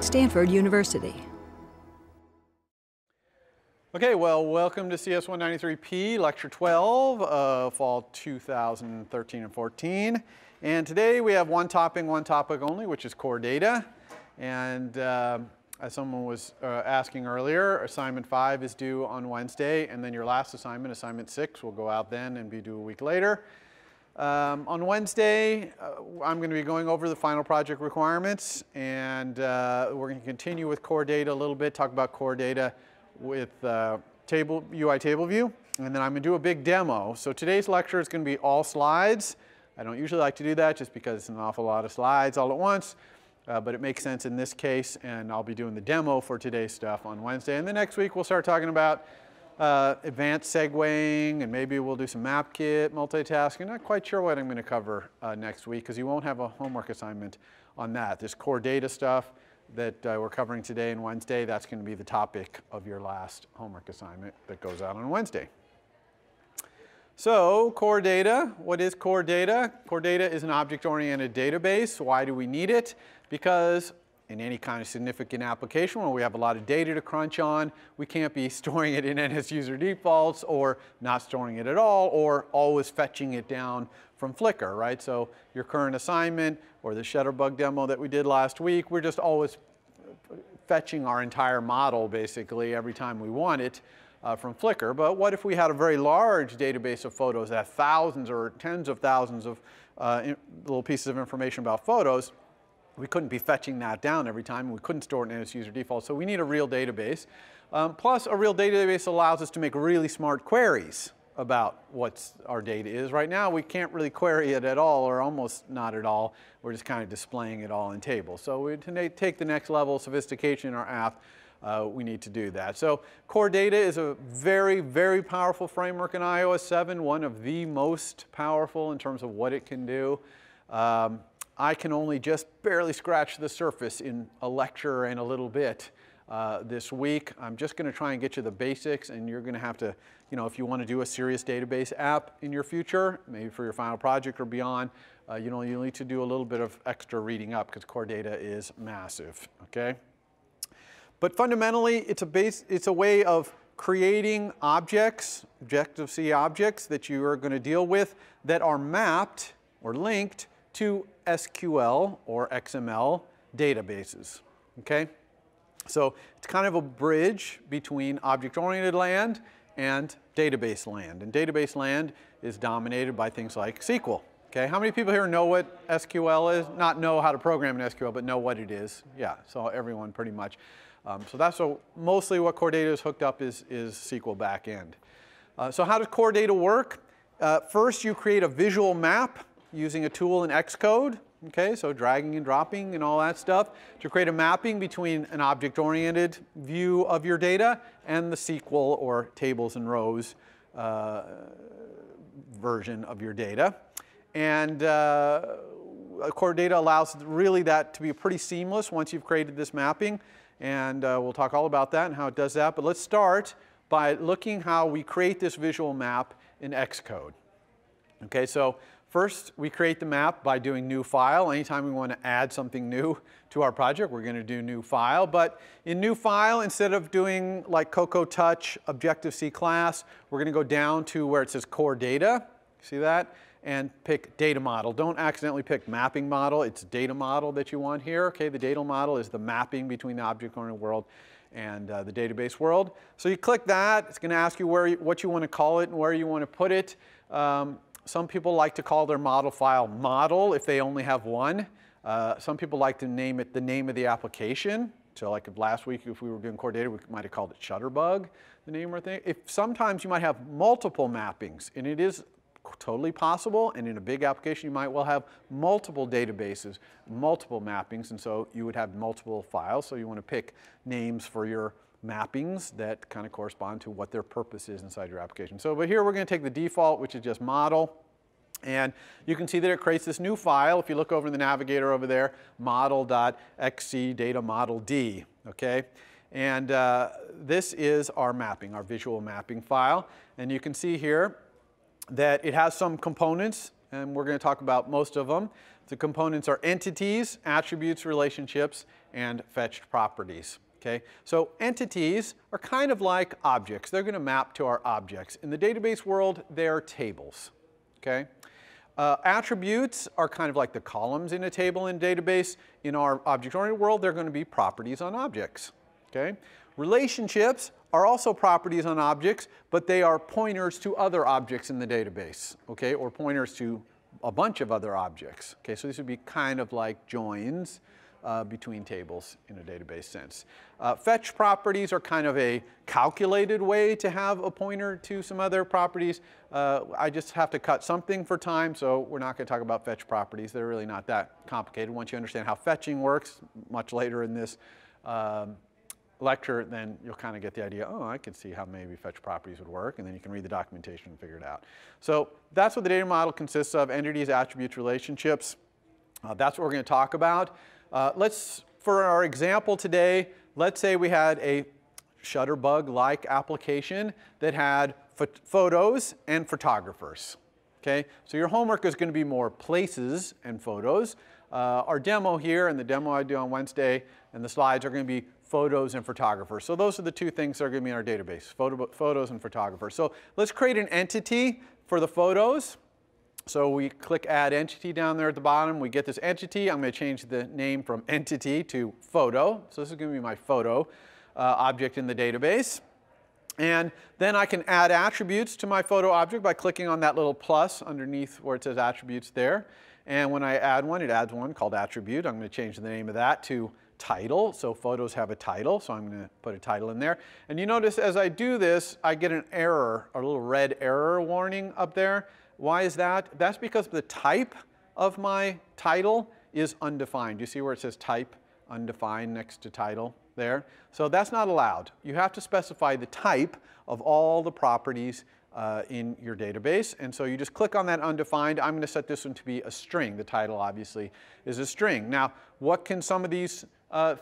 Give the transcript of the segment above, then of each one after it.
at Stanford University. Okay, well, welcome to CS 193P, Lecture 12, Fall 2013 and 14. And today we have one topic only, which is core data. And as someone was asking earlier, assignment 5 is due on Wednesday, and then your last assignment, assignment 6, will go out then and be due a week later. On Wednesday, I'm going to be going over the final project requirements, and we're going to continue with core data a little bit, talk about core data with UI table view, and then I'm going to do a big demo. So today's lecture is going to be all slides. I don't usually like to do that just because it's an awful lot of slides all at once, but it makes sense in this case, and I'll be doing the demo for today's stuff on Wednesday. And the next week we'll start talking about advanced segueing, and maybe we'll do some MapKit, multitasking. Not quite sure what I'm going to cover next week because you won't have a homework assignment on that. This core data stuff that we're covering today and Wednesday, that's going to be the topic of your last homework assignment that goes out on Wednesday. So core data, what is core data? Core data is an object-oriented database. Why do we need it? Because in any kind of significant application where we have a lot of data to crunch on, we can't be storing it in NS user defaults or not storing it at all or always fetching it down from Flickr, right? So your current assignment or the Shutterbug demo that we did last week, we're just always fetching our entire model basically every time we want it from Flickr. But what if we had a very large database of photos that have thousands or tens of thousands of little pieces of information about photos? We couldn't be fetching that down every time. We couldn't store it in its user default. So we need a real database. Plus, a real database allows us to make really smart queries about what our data is. Right now, we can't really query it at all, or almost not at all. We're just kind of displaying it all in tables. So to take the next level of sophistication in our app, we need to do that. So core data is a very, very powerful framework in iOS 7, one of the most powerful in terms of what it can do. I can only just barely scratch the surface in a lecture and a little bit this week. I'm just going to try and get you the basics, and you're going to have to, if you want to do a serious database app in your future, maybe for your final project or beyond, you'll need to do a little bit of extra reading up because core data is massive, okay? But fundamentally, it's a way of creating objects, Objective-C objects that you are going to deal with that are mapped or linked to SQL or XML databases, okay? So it's kind of a bridge between object-oriented land and database land. And database land is dominated by things like SQL, okay? How many people here know what SQL is? Not know how to program in SQL, but know what it is? Yeah, so everyone pretty much. So that's mostly what core data is hooked up is SQL backend. So how does core data work? First, you create a visual map using a tool in Xcode, okay, so dragging and dropping and all that stuff to create a mapping between an object-oriented view of your data and the SQL or tables and rows version of your data. And core data allows really that to be pretty seamless once you've created this mapping. And we'll talk all about that and how it does that. But let's start by looking how we create this visual map in Xcode. Okay, so first, we create the map by doing new file. Anytime we want to add something new to our project, we're going to do new file. But in new file, instead of doing like Cocoa Touch Objective-C class, we're going to go down to where it says core data. See that? And pick data model. Don't accidentally pick mapping model. It's data model that you want here. Okay, the data model is the mapping between the object-oriented world and the database world. So you click that. It's going to ask you what you want to call it and where you want to put it. Some people like to call their model file model if they only have one. Some people like to name it the name of the application. So like if last week, if we were doing core data, we might have called it Shutterbug, the name or thing. Sometimes you might have multiple mappings, and it is totally possible. And in a big application, you might well have multiple databases, multiple mappings, and so you would have multiple files. So you want to pick names for your mappings that kind of correspond to what their purpose is inside your application. So, but here we're going to take the default, which is just model. And you can see that it creates this new file. If you look over in the navigator over there, model.xc data model D, okay? And this is our mapping, our visual mapping file. And you can see here that it has some components and we're going to talk about most of them. The components are entities, attributes, relationships, and fetched properties. Okay? So entities are kind of like objects. They're going to map to our objects. In the database world, they're tables. Okay? Attributes are kind of like the columns in a table in a database. In our object-oriented world, they're going to be properties on objects. Okay? Relationships are also properties on objects, but they are pointers to other objects in the database, okay, or pointers to a bunch of other objects. Okay, so these would be kind of like joins between tables in a database sense. Fetch properties are kind of a calculated way to have a pointer to some other properties. I just have to cut something for time, so we're not going to talk about fetch properties. They're really not that complicated. Once you understand how fetching works, much later in this lecture, then you'll kind of get the idea, oh, I can see how maybe fetch properties would work, and then you can read the documentation and figure it out. So that's what the data model consists of: entities, attributes, relationships. That's what we're going to talk about. For our example today, let's say we had a Shutterbug-like application that had photos and photographers. Okay? So your homework is going to be more places and photos. Our demo here, and the demo I do on Wednesday, and the slides are going to be photos and photographers. So those are the two things that are going to be in our database, photos and photographers. So let's create an entity for the photos. So we click Add Entity down there at the bottom. We get this entity. I'm going to change the name from entity to photo. So this is going to be my photo object in the database. And then I can add attributes to my photo object by clicking on that little plus underneath where it says attributes there. And when I add one, it adds one called attribute. I'm going to change the name of that to title. So photos have a title, so I'm going to put a title in there. And you notice as I do this, I get an error, a little red error warning up there. Why is that? That's because the type of my title is undefined. You see where it says type undefined next to title there? So that's not allowed. You have to specify the type of all the properties in your database. And so you just click on that undefined. I'm going to set this one to be a string. The title obviously is a string. Now, what can some of these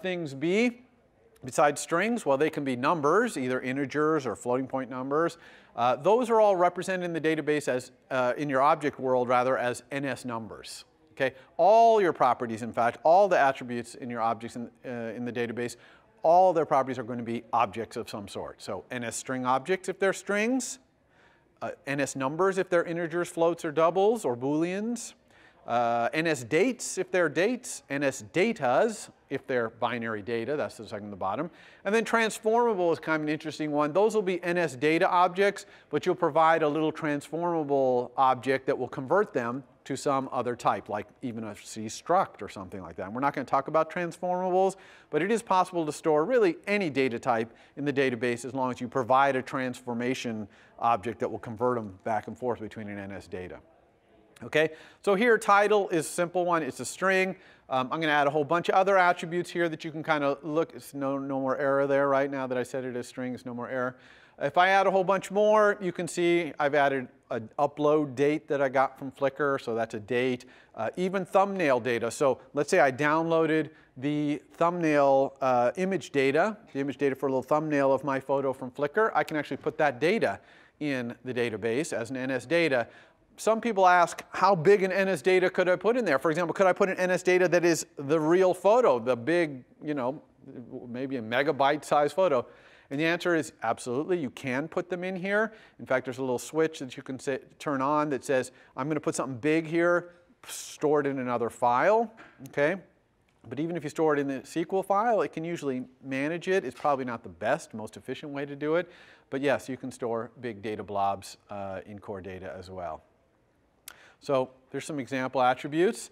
things be besides strings? Well, they can be numbers, either integers or floating point numbers. Those are all represented in the database as, in your object world rather, as NS numbers. Okay? All your properties, in fact, all the attributes in your objects in the database, all their properties are going to be objects of some sort. So NS string objects if they're strings, NS numbers if they're integers, floats, or doubles, or booleans, NS dates if they're dates, NS datas if they're binary data, that's the second to the bottom. And then transformable is kind of an interesting one. Those will be NS data objects, but you'll provide a little transformable object that will convert them to some other type, like even a C struct or something like that. And we're not going to talk about transformables, but it is possible to store really any data type in the database as long as you provide a transformation object that will convert them back and forth between an NS data. Okay, so here title is a simple one. It's a string. I'm going to add a whole bunch of other attributes here that you can kind of look. It's no more error there right now that I said it is strings, no more error. If I add a whole bunch more, you can see I've added an upload date that I got from Flickr, so that's a date. Even thumbnail data. So let's say I downloaded the thumbnail image data, the image data for a little thumbnail of my photo from Flickr. I can actually put that data in the database as an NS data. Some people ask, how big an NS data could I put in there? For example, could I put an NS data that is the real photo, the big, you know, maybe a megabyte size photo? And the answer is absolutely, you can put them in here. In fact, there's a little switch that you can turn on that says, I'm going to put something big here, store it in another file, okay? But even if you store it in the SQL file, it can usually manage it. It's probably not the best, most efficient way to do it. But yes, you can store big data blobs in core data as well. So there's some example attributes.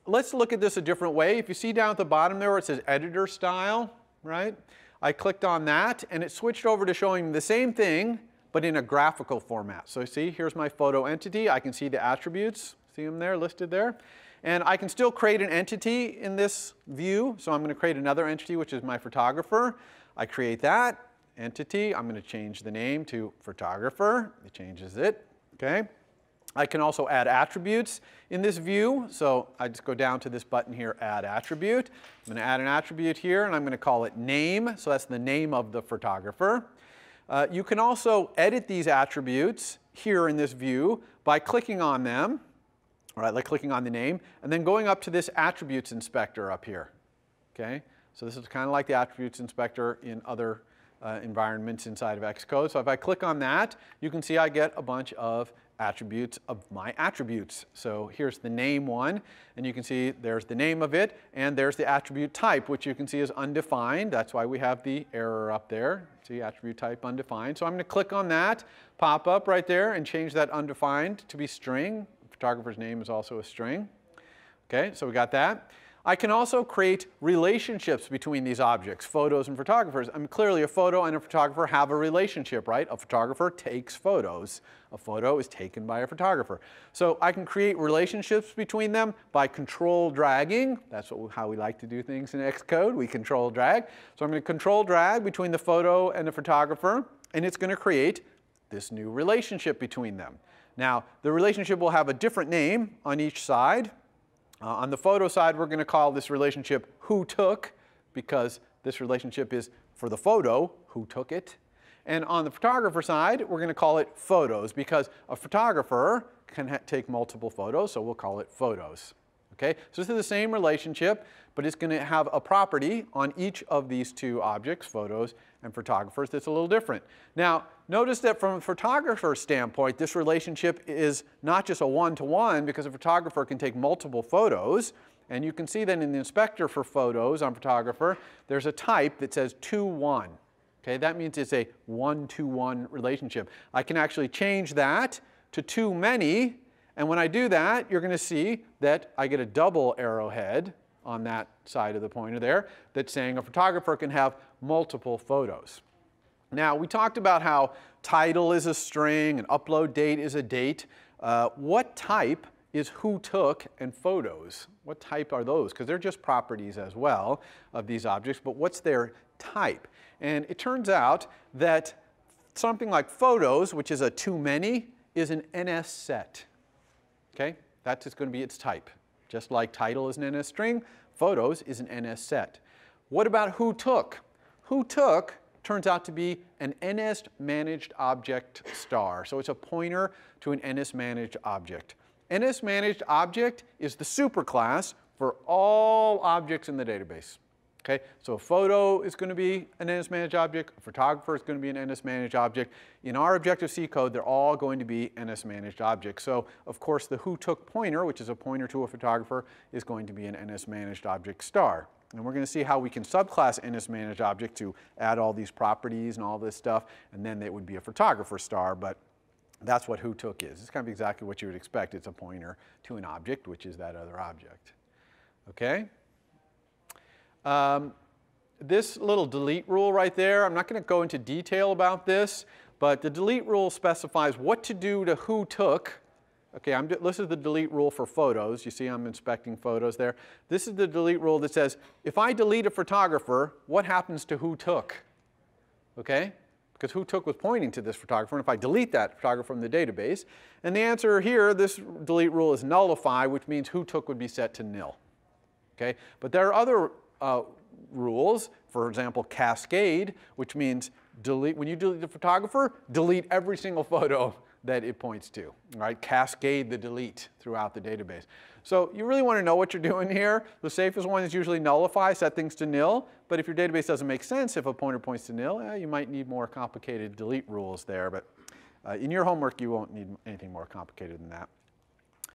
Let's look at this a different way. If you see down at the bottom there where it says editor style, right? I clicked on that and it switched over to showing the same thing but in a graphical format. So see, here's my photo entity. I can see the attributes. See them there, listed there. And I can still create an entity in this view. So I'm going to create another entity, which is my photographer. I create that entity. I'm going to change the name to photographer. It changes it. Okay. I can also add attributes in this view. So I just go down to this button here, Add Attribute. I'm going to add an attribute here, and I'm going to call it Name. So that's the name of the photographer. You can also edit these attributes here in this view by clicking on them. all right, like clicking on the name, and then going up to this attributes inspector up here. Okay, so this is kind of like the attributes inspector in other environments inside of Xcode. So if I click on that, you can see I get a bunch of attributes of my attributes. So here's the name one, and you can see there's the name of it, and there's the attribute type, which you can see is undefined. That's why we have the error up there. See, attribute type undefined. So I'm going to click on that, pop up right there, and change that undefined to be string. The photographer's name is also a string. Okay, so we got that. I can also create relationships between these objects, photos and photographers. I mean, clearly a photo and a photographer have a relationship, right? A photographer takes photos. A photo is taken by a photographer. So I can create relationships between them by control dragging. That's how we like to do things in Xcode. We control drag. So I'm going to control drag between the photo and the photographer, and it's going to create this new relationship between them. Now, the relationship will have a different name on each side. On the photo side, we're going to call this relationship who took, because this relationship is for the photo, who took it. And on the photographer side, we're going to call it photos, because a photographer can take multiple photos, so we'll call it photos. Okay? So this is the same relationship, but it's going to have a property on each of these two objects, photos and photographers, that's a little different. Now, notice that from a photographer's standpoint, this relationship is not just a one-to-one, because a photographer can take multiple photos. And you can see that in the inspector for photos on photographer, there's a type that says to-one. Okay, that means it's a one-to-one relationship. I can actually change that to too many. And when I do that, you're going to see that I get a double arrowhead on that side of the pointer there that's saying a photographer can have multiple photos. Now, we talked about how title is a string and upload date is a date. What type is who took and photos? What type are those? Because they're just properties as well of these objects, but what's their type? And it turns out that something like photos, which is a too many, is an NS set. Okay? That's just going to be its type. Just like title is an NS string, photos is an NS set. What about who took? Who took turns out to be an NS managed object star. So it's a pointer to an NS managed object. NS managed object is the superclass for all objects in the database. Okay, so a photo is going to be an NS managed object, a photographer is going to be an NS managed object. In our Objective-C code, they're all going to be NS managed objects. So, of course, the who took pointer, which is a pointer to a photographer, is going to be an NS managed object star. And we're going to see how we can subclass NS managed object to add all these properties and all this stuff, and then it would be a photographer star, but that's what who took is. It's kind of exactly what you would expect. It's a pointer to an object, which is that other object. Okay? This little delete rule right there, I'm not going to go into detail about this, but the delete rule specifies what to do to who took. Okay, this is the delete rule for photos. You see I'm inspecting photos there. This is the delete rule that says, if I delete a photographer, what happens to who took? Okay? Because who took was pointing to this photographer, and if I delete that photographer from the database, and the answer here, this delete rule is nullify, which means who took would be set to nil. Okay? But there are other rules, for example, cascade, which means delete, when you delete the photographer, delete every single photo that it points to, right? Cascade the delete throughout the database. So you really want to know what you're doing here. The safest one is usually nullify, set things to nil, but if your database doesn't make sense if a pointer points to nil, you might need more complicated delete rules there, but in your homework you won't need anything more complicated than that.